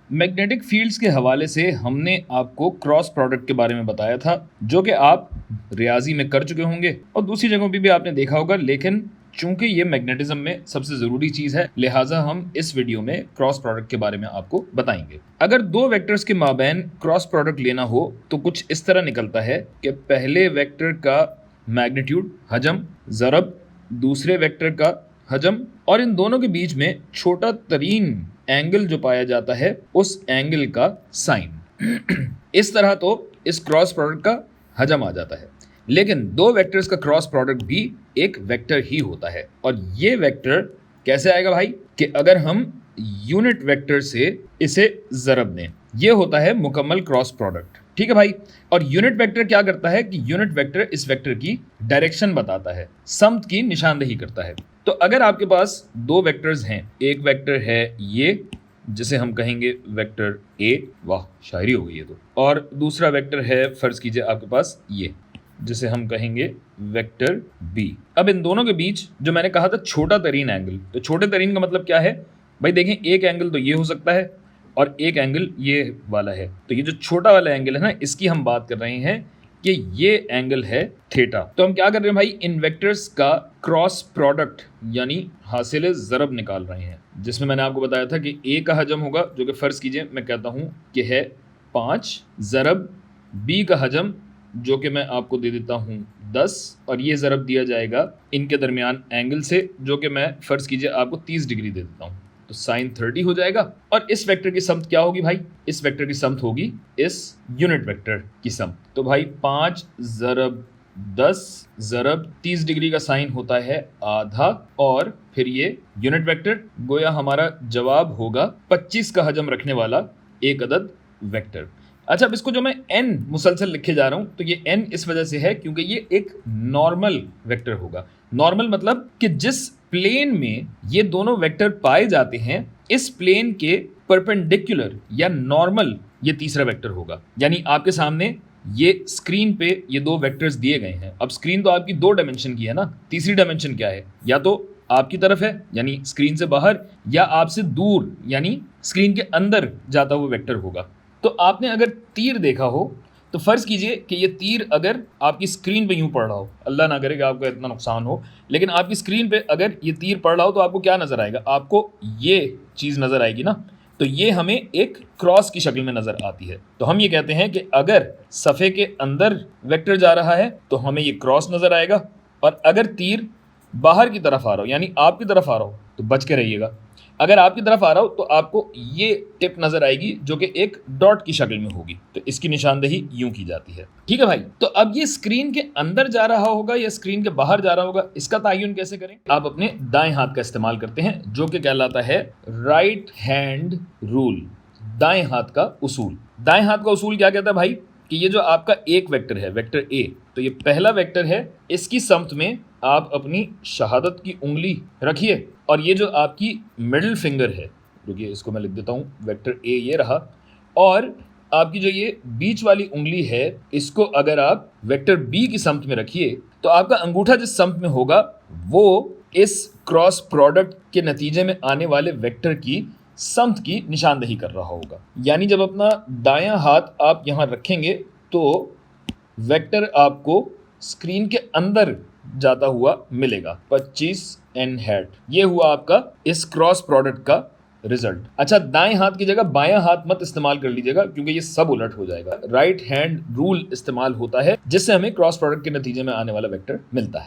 Magnetic fields के हवाले से हमने आपको क्रॉस प्रोडक्ट के बारे में बताया था, जो कि आप रियाजी में कर चुके होंगे और दूसरी जगहों पे भी आपने देखा होगा, लेकिन चूंकि ये मैग्नेटिज्म में सबसे ज़रूरी चीज़ है, लिहाजा हम इस वीडियो में क्रॉस प्रोडक्ट के बारे में आपको बताएंगे। अगर दो वेक्टर्स के माबैन क्रॉस प्रोडक्ट लेना हो तो कुछ इस तरह निकलता है कि पहले वेक्टर का मैग्नीट्यूड हजम ज़रब दूसरे वेक्टर का हजम और इन दोनों के बीच में छोटा तरीन एंगल जो पाया जाता है उस एंगल का साइन। इस तरह तो इस क्रॉस प्रोडक्ट का हजम आ जाता है, लेकिन दो वेक्टर्स का क्रॉस प्रोडक्ट भी एक वेक्टर ही होता है। और ये वेक्टर कैसे आएगा भाई, कि अगर हम यूनिट वेक्टर से इसे ज़रब दें, ये होता है मुकम्मल क्रॉस प्रोडक्ट। ठीक है भाई। और यूनिट वेक्टर क्या करता है कि यूनिट वेक्टर इस वेक्टर की डायरेक्शन बताता है, समत की निशानदेही करता है। तो अगर आपके पास दो वेक्टर्स हैं, एक वेक्टर है ये जिसे हम कहेंगे वेक्टर ए, वाह शायरी हो गई है तो, और दूसरा वेक्टर है फर्ज कीजिए आपके पास ये जिसे हम कहेंगे वेक्टर बी। अब इन दोनों के बीच जो मैंने कहा था छोटा तरीन एंगल, तो छोटे तरीन का मतलब क्या है भाई, देखें एक एंगल तो ये हो सकता है और एक एंगल ये वाला है। तो ये जो छोटा वाला एंगल है ना, इसकी हम बात कर रहे हैं कि ये एंगल है थीटा। तो हम क्या कर रहे हैं भाई, इन वेक्टर्स का क्रॉस प्रोडक्ट यानी हासिल ज़रब निकाल रहे हैं, जिसमें मैंने आपको बताया था कि ए का हजम होगा जो कि फ़र्ज़ कीजिए मैं कहता हूँ कि है 5 ज़रब बी का हजम जो कि मैं आपको दे देता हूँ 10, और ये ज़रब दिया जाएगा इनके दरमियान एंगल से जो कि मैं फ़र्ज़ कीजिए आपको 30 डिग्री दे देता हूँ, तो साइन 30 हो जाएगा। और इस वेक्टर की समत क्या होगी भाई, इस वेक्टर की समत होगी इस यूनिट वेक्टर की समत। तो भाई 5 ज़रब 10 ज़रब 30 डिग्री का साइन होता है आधा, और फिर ये यूनिट वेक्टर गोया हमारा जवाब होगा 25 का हजम रखने वाला एक अदद वेक्टर। अच्छा, अब इसको जो मैं n मुसलसल लिखे जा रहा हूं, तो ये n इस वजह से है क्योंकि ये एक नॉर्मल वेक्टर होगा। नॉर्मल मतलब कि जिस प्लेन में ये दोनों वेक्टर पाए जाते हैं, इस प्लेन के परपेंडिकुलर या नॉर्मल ये तीसरा वेक्टर होगा। यानी आपके सामने ये स्क्रीन पे ये दो वेक्टर्स दिए गए हैं। अब स्क्रीन तो आपकी 2 डायमेंशन की है ना, तीसरी डायमेंशन क्या है, या तो आपकी तरफ है यानी स्क्रीन से बाहर, या आपसे दूर यानी स्क्रीन के अंदर जाता हुआ वेक्टर होगा। तो आपने अगर तीर देखा हो तो फ़र्ज़ कीजिए कि ये तीर अगर आपकी स्क्रीन पे यूँ पड़ रहा हो, अल्लाह ना करे कि आपका इतना नुकसान हो, लेकिन आपकी स्क्रीन पे अगर ये तीर पड़ रहा हो तो आपको क्या नज़र आएगा, आपको ये चीज़ नज़र आएगी ना। तो ये हमें एक क्रॉस की शक्ल में नज़र आती है। तो हम ये कहते हैं कि अगर सफ़े के अंदर वेक्टर जा रहा है तो हमें ये क्रॉस नज़र आएगा, और अगर तीर बाहर की तरफ आ रहा हो यानी आपकी तरफ आ रहा हो तो बच के रहिएगा। अगर आपकी तरफ आ रहा हो तो आपको ये टिप नजर आएगी जो कि एक डॉट की शक्ल में होगी, तो इसकी निशानदेही यूं की जाती है। ठीक है भाई। तो अब ये स्क्रीन के अंदर जा रहा होगा या स्क्रीन के बाहर जा रहा होगा, इसका तयन कैसे करें, आप अपने दाएं हाथ का इस्तेमाल करते हैं जो कि कहलाता है राइट हैंड रूल, दाएं हाथ का उसूल। दाएं हाथ का उसूल क्या कहता है भाई, कि ये जो आपका एक वेक्टर है वेक्टर ए, तो ये पहला वेक्टर है, इसकी समत में आप अपनी शहादत की उंगली रखिए, और ये जो आपकी मिडिल फिंगर है, रुकिए इसको मैं लिख देता हूँ, वेक्टर ए ये रहा, और आपकी जो ये बीच वाली उंगली है इसको अगर आप वेक्टर बी की समत में रखिए, तो आपका अंगूठा जिस समत में होगा वो इस क्रॉस प्रोडक्ट के नतीजे में आने वाले वेक्टर की समत की निशानदेही कर रहा होगा। यानी जब अपना दायां हाथ आप यहाँ रखेंगे तो वेक्टर आपको स्क्रीन के अंदर जाता हुआ मिलेगा 25 n हैट। ये हुआ आपका इस क्रॉस प्रोडक्ट का रिजल्ट। अच्छा, दाएं हाथ की जगह बायां हाथ मत इस्तेमाल कर लीजिएगा क्योंकि ये सब उलट हो जाएगा। राइट हैंड रूल इस्तेमाल होता है जिससे हमें क्रॉस प्रोडक्ट के नतीजे में आने वाला वेक्टर मिलता है।